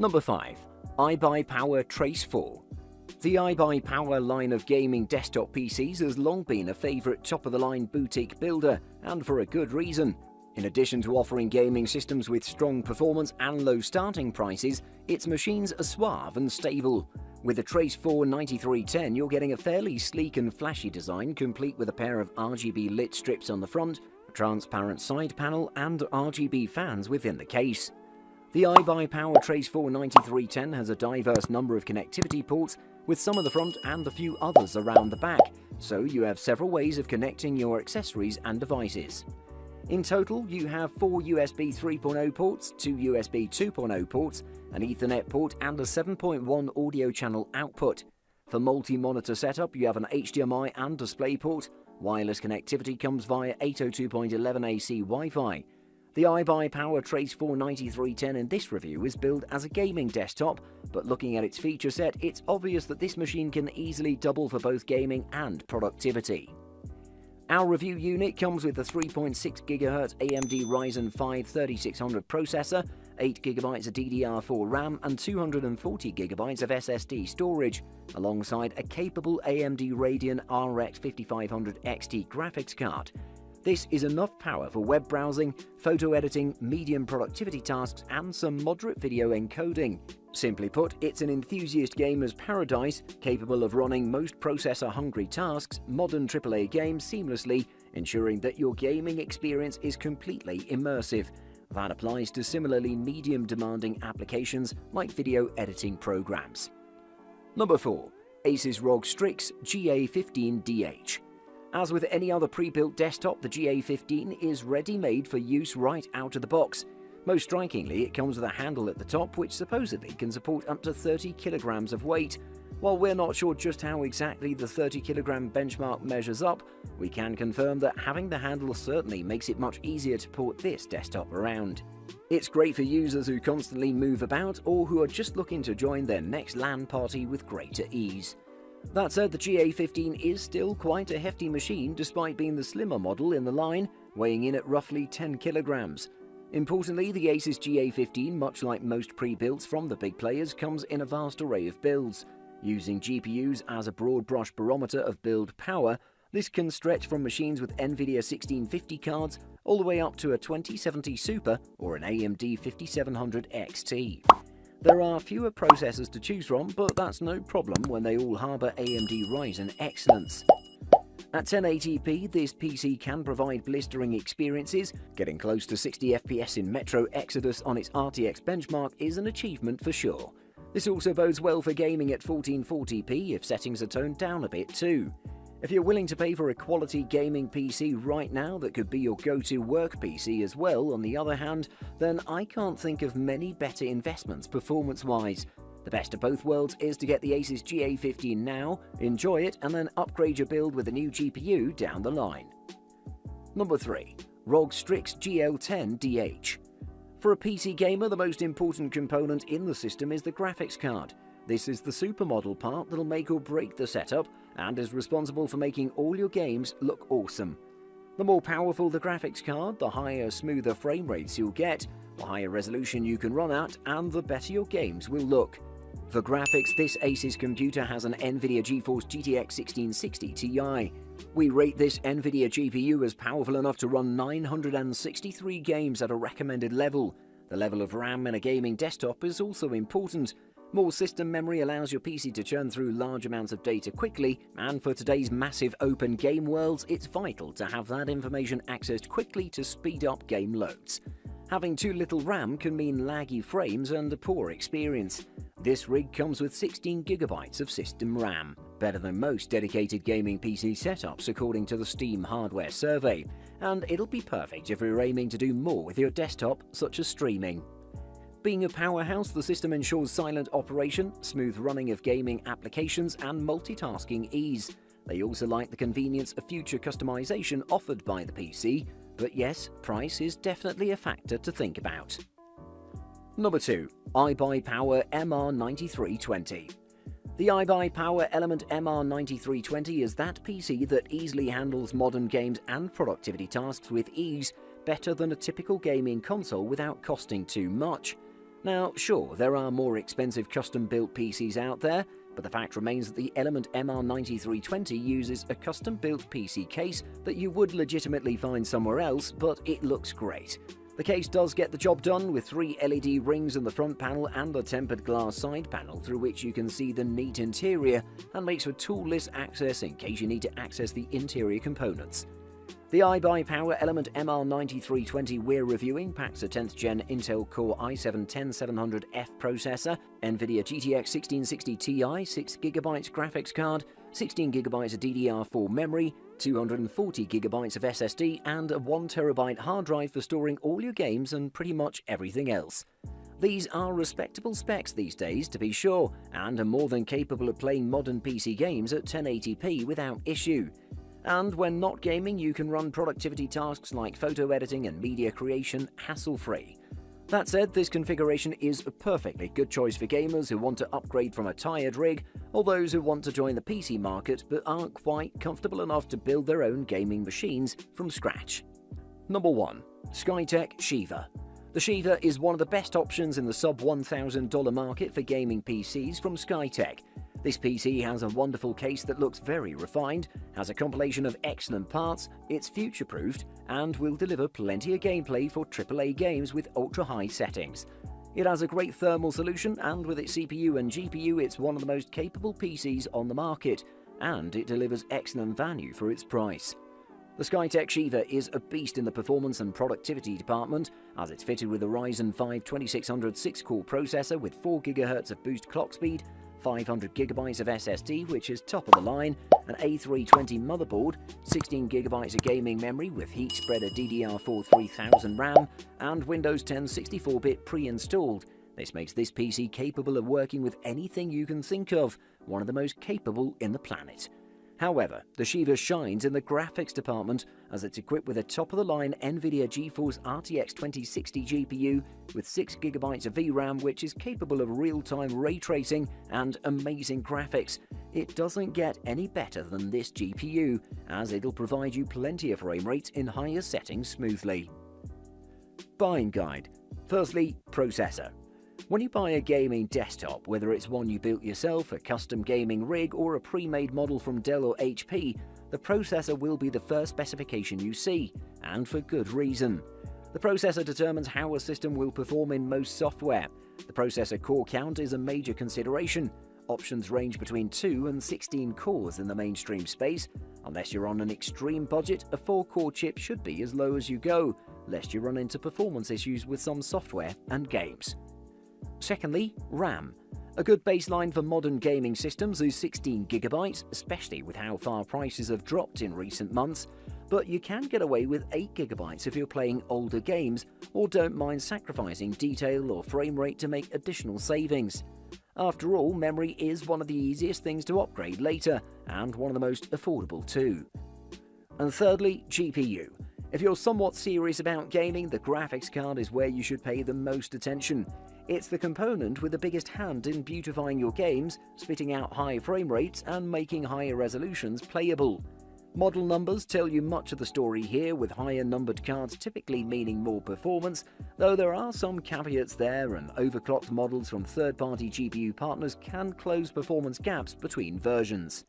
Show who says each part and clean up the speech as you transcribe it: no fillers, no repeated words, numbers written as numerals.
Speaker 1: Number 5. iBUYPOWER Trace 4. The iBUYPOWER line of gaming desktop PCs has long been a favourite top-of-the-line boutique builder, and for a good reason. In addition to offering gaming systems with strong performance and low starting prices, its machines are suave and stable. With the Trace 4 9310, you're getting a fairly sleek and flashy design, complete with a pair of RGB lit strips on the front, a transparent side panel, and RGB fans within the case. The iBUYPOWER Trace 4 9310 has a diverse number of connectivity ports, with some at the front and a few others around the back, so you have several ways of connecting your accessories and devices. In total, you have 4 USB 3.0 ports, 2 USB 2.0 ports, an Ethernet port, and a 7.1 audio channel output. For multi-monitor setup, you have an HDMI and DisplayPort. Wireless connectivity comes via 802.11 AC Wi-Fi. The iBUYPOWER Trace 4 9310 in this review is billed as a gaming desktop, but looking at its feature set, it's obvious that this machine can easily double for both gaming and productivity. Our review unit comes with a 3.6 GHz AMD Ryzen 5 3600 processor, 8GB of DDR4 RAM, and 240GB of SSD storage, alongside a capable AMD Radeon RX 5500 XT graphics card. This is enough power for web browsing, photo editing, medium productivity tasks, and some moderate video encoding. Simply put, it's an enthusiast gamer's paradise, capable of running most processor-hungry tasks, modern AAA games seamlessly, ensuring that your gaming experience is completely immersive. That applies to similarly medium-demanding applications like video editing programs. Number 4. Asus ROG Strix GA15DH. As with any other pre-built desktop, the GA15 is ready-made for use right out of the box. Most strikingly, it comes with a handle at the top which supposedly can support up to 30 kilograms of weight. While we're not sure just how exactly the 30 kilogram benchmark measures up, we can confirm that having the handle certainly makes it much easier to port this desktop around. It's great for users who constantly move about or who are just looking to join their next LAN party with greater ease. That said, the GA15 is still quite a hefty machine despite being the slimmer model in the line, weighing in at roughly 10 kilograms. Importantly, the Asus GA15, much like most pre-builds from the big players, comes in a vast array of builds. Using GPUs as a broad brush barometer of build power, this can stretch from machines with NVIDIA 1650 cards all the way up to a 2070 Super or an AMD 5700 XT. There are fewer processors to choose from, but that's no problem when they all harbour AMD Ryzen excellence. At 1080p, this PC can provide blistering experiences. Getting close to 60 FPS in Metro Exodus on its RTX benchmark is an achievement for sure. This also bodes well for gaming at 1440p if settings are toned down a bit too. If you're willing to pay for a quality gaming PC right now that could be your go-to work PC as well, on the other hand, then I can't think of many better investments performance-wise. The best of both worlds is to get the Asus GA15 now, enjoy it, and then upgrade your build with a new GPU down the line. Number 3. ROG Strix GL10DH. For a PC gamer, the most important component in the system is the graphics card. This is the supermodel part that'll make or break the setup and is responsible for making all your games look awesome. The more powerful the graphics card, the higher, smoother frame rates you'll get, the higher resolution you can run at, and the better your games will look. For graphics, this Asus computer has an NVIDIA GeForce GTX 1660 Ti. We rate this NVIDIA GPU as powerful enough to run 963 games at a recommended level. The level of RAM in a gaming desktop is also important. More system memory allows your PC to churn through large amounts of data quickly, and for today's massive open game worlds, it's vital to have that information accessed quickly to speed up game loads. Having too little RAM can mean laggy frames and a poor experience. This rig comes with 16GB of system RAM, better than most dedicated gaming PC setups according to the Steam Hardware Survey, and it'll be perfect if you're aiming to do more with your desktop, such as streaming. Being a powerhouse, the system ensures silent operation, smooth running of gaming applications, and multitasking ease. They also like the convenience of future customization offered by the PC, but yes, price is definitely a factor to think about. Number 2. iBUYPOWER MR9320. The iBUYPOWER Element MR9320 is that PC that easily handles modern games and productivity tasks with ease, better than a typical gaming console without costing too much. Now, sure, there are more expensive custom-built PCs out there, but the fact remains that the Element MR9320 uses a custom-built PC case that you would legitimately find somewhere else, but it looks great. The case does get the job done with 3 LED rings in the front panel and a tempered glass side panel through which you can see the neat interior, and makes for toolless access in case you need to access the interior components. The iBUYPOWER Element MR9320 we're reviewing packs a 10th Gen Intel Core i7-10700F processor, NVIDIA GTX 1660 Ti 6GB graphics card, 16GB of DDR4 memory, 240GB of SSD, and a 1TB hard drive for storing all your games and pretty much everything else. These are respectable specs these days, to be sure, and are more than capable of playing modern PC games at 1080p without issue. And when not gaming, you can run productivity tasks like photo editing and media creation hassle-free. That said, this configuration is a perfectly good choice for gamers who want to upgrade from a tired rig, or those who want to join the PC market but aren't quite comfortable enough to build their own gaming machines from scratch. Number 1. Skytech Shiva. The Shiva is one of the best options in the sub-$1,000 market for gaming PCs from Skytech. This PC has a wonderful case that looks very refined, has a compilation of excellent parts, it's future-proofed, and will deliver plenty of gameplay for AAA games with ultra-high settings. It has a great thermal solution, and with its CPU and GPU it's one of the most capable PCs on the market, and it delivers excellent value for its price. The Skytech Shiva is a beast in the performance and productivity department, as it's fitted with a Ryzen 5 2600 6-core processor with 4 GHz of boost clock speed, 500GB of SSD, which is top of the line, an A320 motherboard, 16GB of gaming memory with heat spreader DDR4 3000 RAM, and Windows 10 64-bit pre-installed. This makes this PC capable of working with anything you can think of, one of the most capable in the planet. However, the Shiva shines in the graphics department as it's equipped with a top-of-the-line NVIDIA GeForce RTX 2060 GPU with 6GB of VRAM, which is capable of real-time ray tracing and amazing graphics. It doesn't get any better than this GPU, as it'll provide you plenty of frame rates in higher settings smoothly. Buying guide. Firstly, processor. When you buy a gaming desktop, whether it's one you built yourself, a custom gaming rig, or a pre-made model from Dell or HP, the processor will be the first specification you see, and for good reason. The processor determines how a system will perform in most software. The processor core count is a major consideration. Options range between 2 and 16 cores in the mainstream space. Unless you're on an extreme budget, a 4-core chip should be as low as you go, lest you run into performance issues with some software and games. Secondly, RAM. A good baseline for modern gaming systems is 16GB, especially with how far prices have dropped in recent months, but you can get away with 8GB if you're playing older games or don't mind sacrificing detail or frame rate to make additional savings. After all, memory is one of the easiest things to upgrade later, and one of the most affordable too. And thirdly, GPU. If you're somewhat serious about gaming, the graphics card is where you should pay the most attention. It's the component with the biggest hand in beautifying your games, spitting out high frame rates, and making higher resolutions playable. Model numbers tell you much of the story here, with higher numbered cards typically meaning more performance, though there are some caveats there, and overclocked models from third-party GPU partners can close performance gaps between versions.